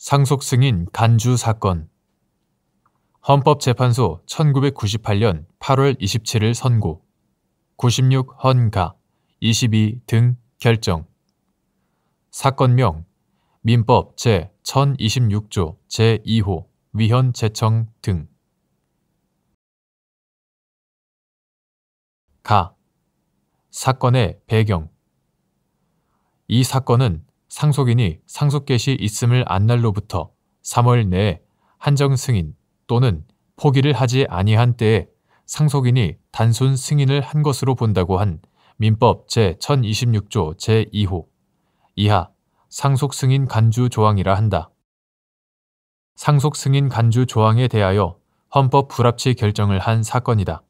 상속승인 간주 사건. 헌법재판소 1998년 8월 27일 선고, 96 헌가, 22 등 결정. 사건명 민법 제1026조 제2호 위헌 제청 등. 가. 사건의 배경. 이 사건은 상속인이 상속개시 있음을 안 날로부터 3월 내에 한정 승인 또는 포기를 하지 아니한 때에 상속인이 단순 승인을 한 것으로 본다고 한 민법 제1026조 제2호 이하 상속승인 간주 조항이라 한다. 상속승인 간주 조항에 대하여 헌법 불합치 결정을 한 사건이다.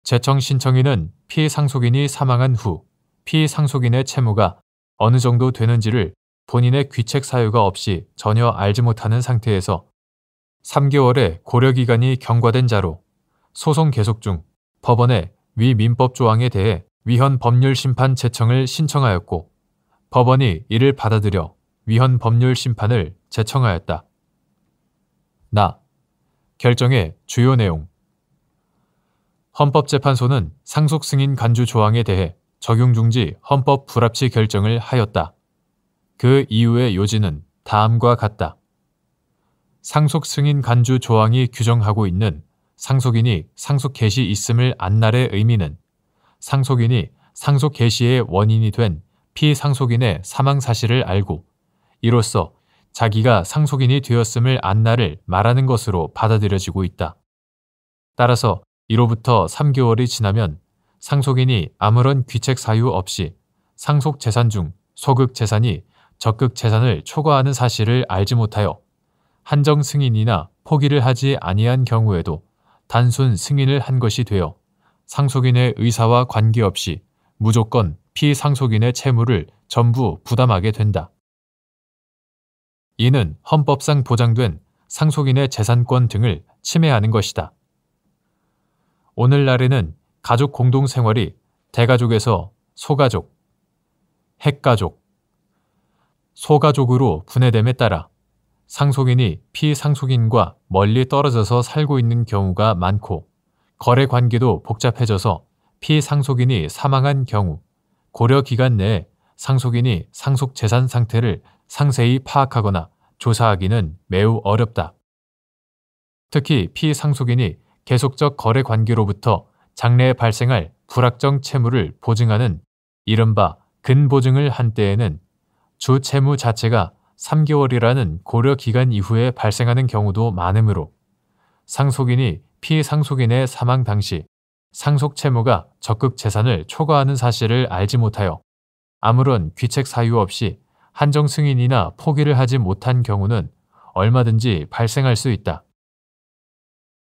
제청 신청인은 피상속인이 사망한 후 피상속인의 채무가 어느 정도 되는지를 본인의 귀책 사유가 없이 전혀 알지 못하는 상태에서 3개월의 고려기간이 경과된 자로 소송 계속 중 법원에 위 민법 조항에 대해 위헌 법률 심판 제청을 신청하였고 법원이 이를 받아들여 위헌 법률 심판을 제청하였다. 나. 결정의 주요 내용. 헌법재판소는 상속승인 간주 조항에 대해 적용중지 헌법 불합치 결정을 하였다. 그 이유의 요지는 다음과 같다. 상속승인 간주 조항이 규정하고 있는 상속인이 상속 개시 있음을 안 날의 의미는 상속인이 상속 개시의 원인이 된 피상속인의 사망 사실을 알고 이로써 자기가 상속인이 되었음을 안 날을 말하는 것으로 받아들여지고 있다. 따라서 이로부터 3개월이 지나면 상속인이 아무런 귀책 사유 없이 상속 재산 중 소극 재산이 적극 재산을 초과하는 사실을 알지 못하여 한정 승인이나 포기를 하지 아니한 경우에도 단순 승인을 한 것이 되어 상속인의 의사와 관계없이 무조건 피상속인의 채무를 전부 부담하게 된다. 이는 헌법상 보장된 상속인의 재산권 등을 침해하는 것이다. 오늘날에는 가족 공동생활이 대가족에서 소가족, 핵가족, 소가족으로 분해됨에 따라 상속인이 피상속인과 멀리 떨어져서 살고 있는 경우가 많고 거래 관계도 복잡해져서 피상속인이 사망한 경우 고려 기간 내에 상속인이 상속 재산 상태를 상세히 파악하거나 조사하기는 매우 어렵다. 특히 피상속인이 계속적 거래 관계로부터 장래에 발생할 불확정 채무를 보증하는 이른바 근보증을 한 때에는 주 채무 자체가 3개월이라는 고려 기간 이후에 발생하는 경우도 많으므로 상속인이 피상속인의 사망 당시 상속 채무가 적극 재산을 초과하는 사실을 알지 못하여 아무런 귀책 사유 없이 한정 승인이나 포기를 하지 못한 경우는 얼마든지 발생할 수 있다.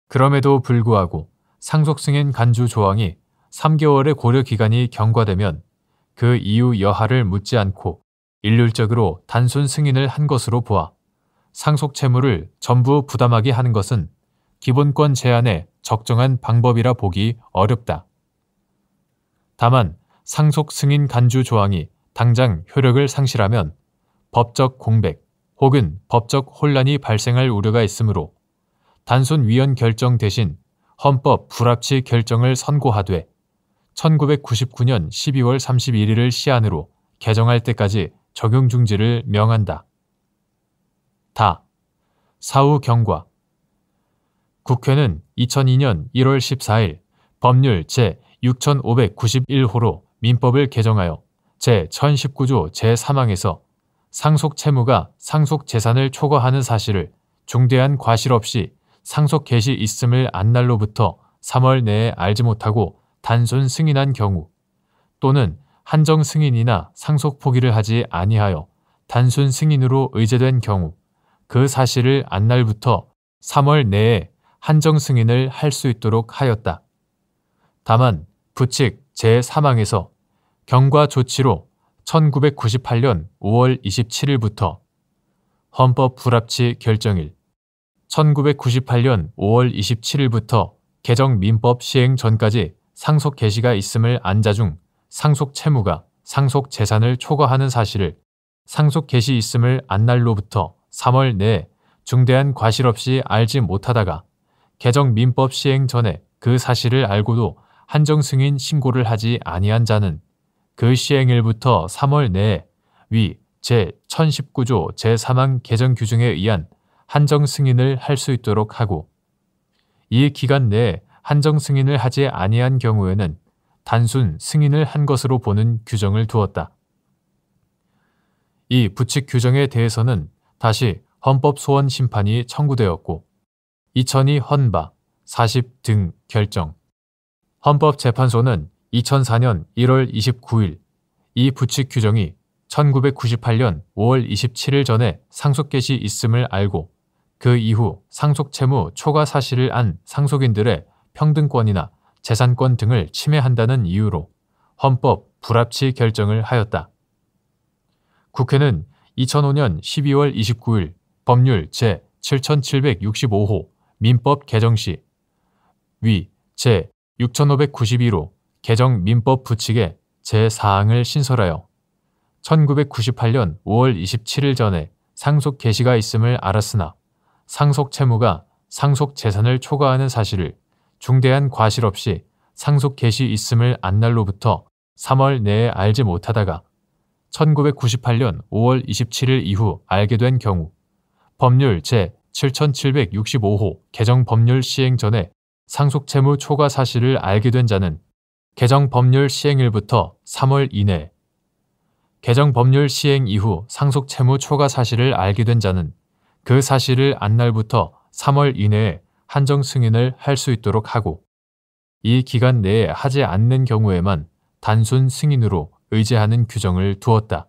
그럼에도 불구하고 상속승인 간주 조항이 3개월의 고려 기간이 경과되면 그 이유 여하를 묻지 않고 일률적으로 단순 승인을 한 것으로 보아 상속 채무를 전부 부담하게 하는 것은 기본권 제한의 적정한 방법이라 보기 어렵다. 다만 상속 승인 간주 조항이 당장 효력을 상실하면 법적 공백 혹은 법적 혼란이 발생할 우려가 있으므로 단순 위헌 결정 대신 헌법 불합치 결정을 선고하되 1999년 12월 31일을 시한으로 개정할 때까지 적용 중지를 명한다. 다. 사후 경과. 국회는 2002년 1월 14일 법률 제6591호로 민법을 개정하여 제1019조 제3항에서 상속 채무가 상속 재산을 초과하는 사실을 중대한 과실 없이 상속 개시 있음을 안 날로부터 3월 내에 알지 못하고 단순 승인한 경우 또는 한정 승인이나 상속 포기를 하지 아니하여 단순 승인으로 의제된 경우 그 사실을 안 날부터 3월 내에 한정 승인을 할 수 있도록 하였다. 다만 부칙 제3항에서 경과 조치로 1998년 5월 27일부터 헌법 불합치 결정일 1998년 5월 27일부터 개정 민법 시행 전까지 상속 개시가 있음을 안 자 중 상속 채무가 상속 재산을 초과하는 사실을 상속 개시 있음을 안 날로부터 3월 내에 중대한 과실 없이 알지 못하다가 개정 민법 시행 전에 그 사실을 알고도 한정 승인 신고를 하지 아니한 자는 그 시행일부터 3월 내에 위 제1019조 제3항 개정 규정에 의한 한정 승인을 할 수 있도록 하고, 이 기간 내에 한정 승인을 하지 아니한 경우에는 단순 승인을 한 것으로 보는 규정을 두었다. 이 부칙 규정에 대해서는 다시 헌법소원 심판이 청구되었고 2002 헌바 40 등 결정. 헌법재판소는 2004년 1월 29일 이 부칙 규정이 1998년 5월 27일 전에 상속 개시 있음을 알고 그 이후 상속 채무 초과 사실을 안 상속인들의 평등권이나 재산권 등을 침해한다는 이유로 헌법 불합치 결정을 하였다. 국회는 2005년 12월 29일 법률 제7765호 민법 개정 시 위 제6592호 개정 민법 부칙의 제4항을 신설하여 1998년 5월 27일 전에 상속 개시가 있음을 알았으나 상속 채무가 상속 재산을 초과하는 사실을 중대한 과실 없이 상속 개시 있음을 안 날로부터 3월 내에 알지 못하다가 1998년 5월 27일 이후 알게 된 경우 법률 제7765호 개정 법률 시행 전에 상속 채무 초과 사실을 알게 된 자는 개정 법률 시행일부터 3월 이내, 개정 법률 시행 이후 상속 채무 초과 사실을 알게 된 자는 그 사실을 안 날부터 3월 이내에 한정 승인을 할 수 있도록 하고, 이 기간 내에 하지 않는 경우에만 단순 승인으로 의제하는 규정을 두었다.